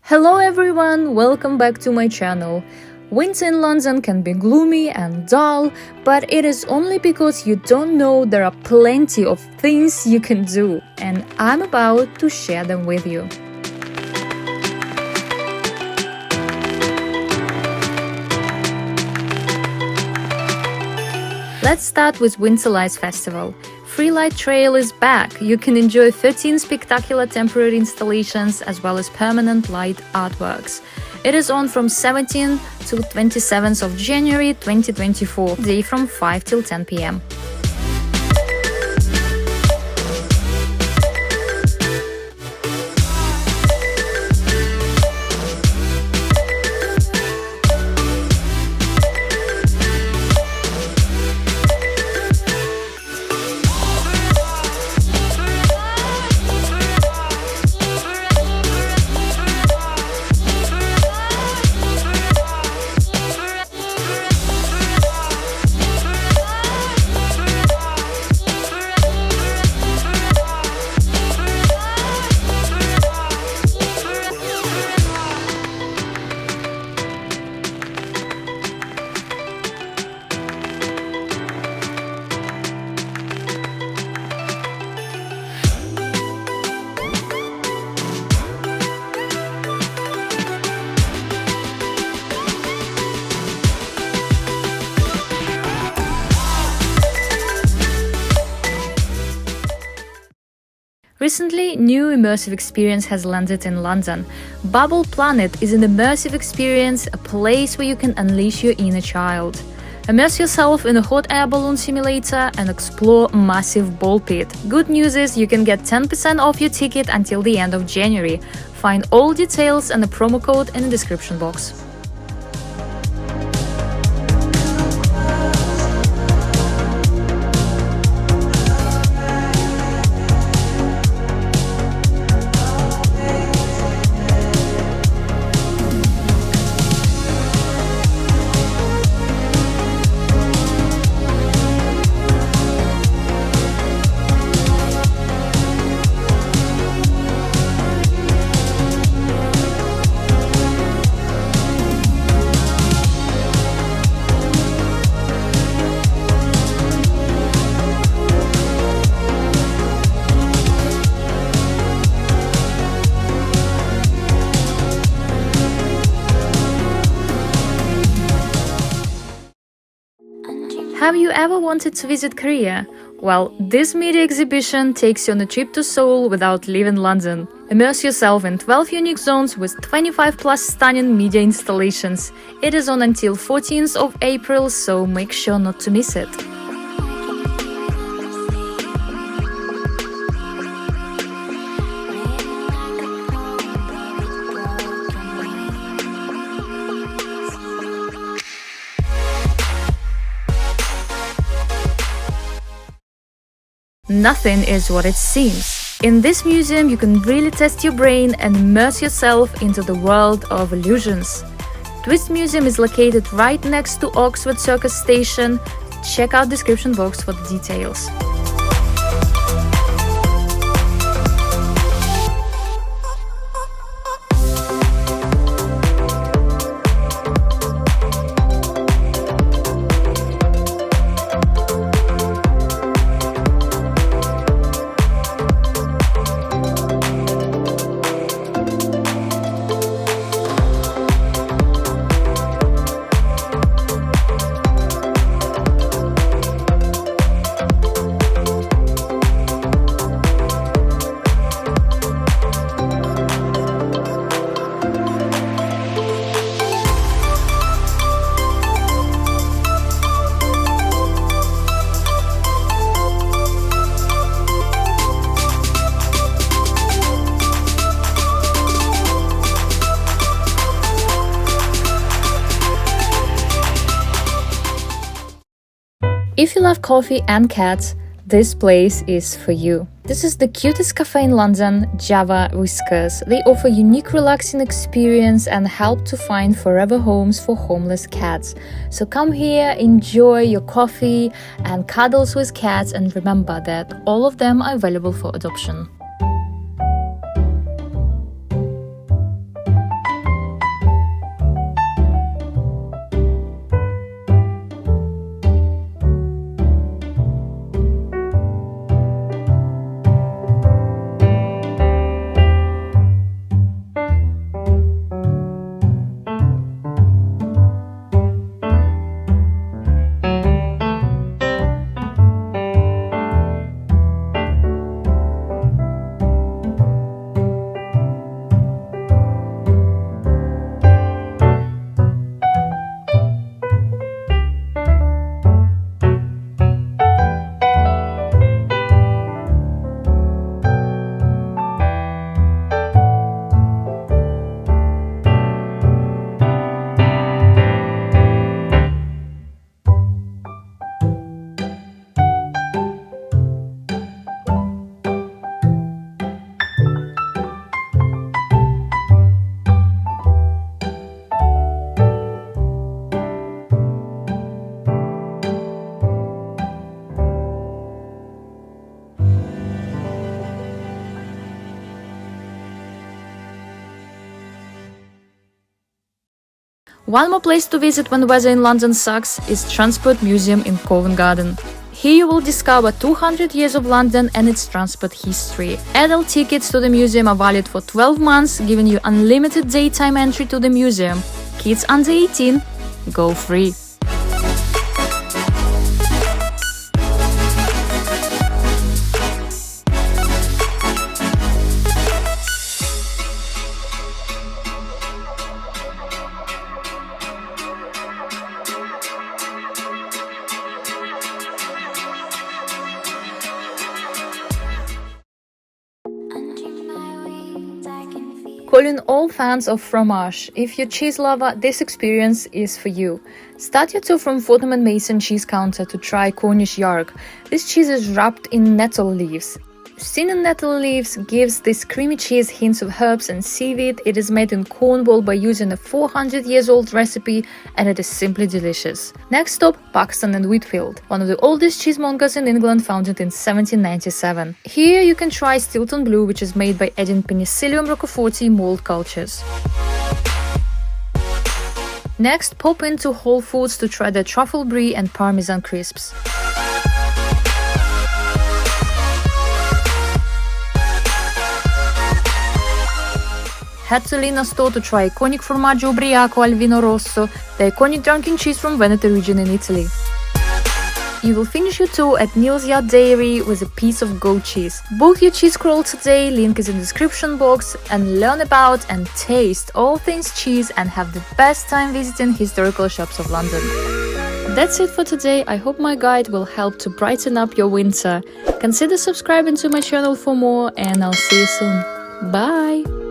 Hello everyone, welcome back to my channel. Winter in London can be gloomy and dull, but it is only because you don't know there are plenty of things you can do, and I'm about to share them with you. Let's start with WIZ Festival. Free Light Trail is back. You can enjoy 13 spectacular temporary installations as well as permanent light artworks. It is on from 17th to 27th of January 2024, day from 5 till 10 p.m. Recently, new immersive experience has landed in London. Bubble Planet is an immersive experience, a place where you can unleash your inner child. Immerse yourself in a hot air balloon simulator and explore massive ball pit. Good news is you can get 10% off your ticket until the end of January. Find all details and the promo code in the description box. Have you ever wanted to visit Korea? Well, this media exhibition takes you on a trip to Seoul without leaving London. Immerse yourself in 12 unique zones with 25 plus stunning media installations. It is on until 14th of April, so make sure not to miss it. Nothing is what it seems. In this museum, you can really test your brain and immerse yourself into the world of illusions. Twist Museum is located right next to Oxford Circus Station. Check out description box for the details. If you love coffee and cats, this place is for you. This is the cutest cafe in London, Java Whiskers. They offer unique relaxing experience and help to find forever homes for homeless cats. So come here, enjoy your coffee and cuddles with cats, and remember that all of them are available for adoption. One more place to visit when weather in London sucks is Transport Museum in Covent Garden. Here you will discover 200 years of London and its transport history. Adult tickets to the museum are valid for 12 months, giving you unlimited daytime entry to the museum. Kids under 18, go free. Calling all fans of fromage. If you're a cheese lover, this experience is for you. Start your tour from Fulton and Mason cheese counter to try Cornish Yarg. This cheese is wrapped in nettle leaves. Steaming nettle leaves gives this creamy cheese hints of herbs and seaweed. It is made in Cornwall by using a 400-year-old recipe, and it is simply delicious. Next stop, Paxton and Whitfield, one of the oldest cheesemongers in England, founded in 1797. Here you can try Stilton Blue, which is made by adding Penicillium roqueforti mold cultures. Next, pop into Whole Foods to try their truffle brie and parmesan crisps. Head to Lina store to try iconic formaggio ubriaco al vino rosso, the iconic drunken cheese from Veneto region in Italy. You will finish your tour at Neal's Yard Dairy with a piece of goat cheese. Book your cheese crawl today, link is in the description box, and learn about and taste all things cheese and have the best time visiting historical shops of London. That's it for today. I hope my guide will help to brighten up your winter. Consider subscribing to my channel for more, and I'll see you soon. Bye!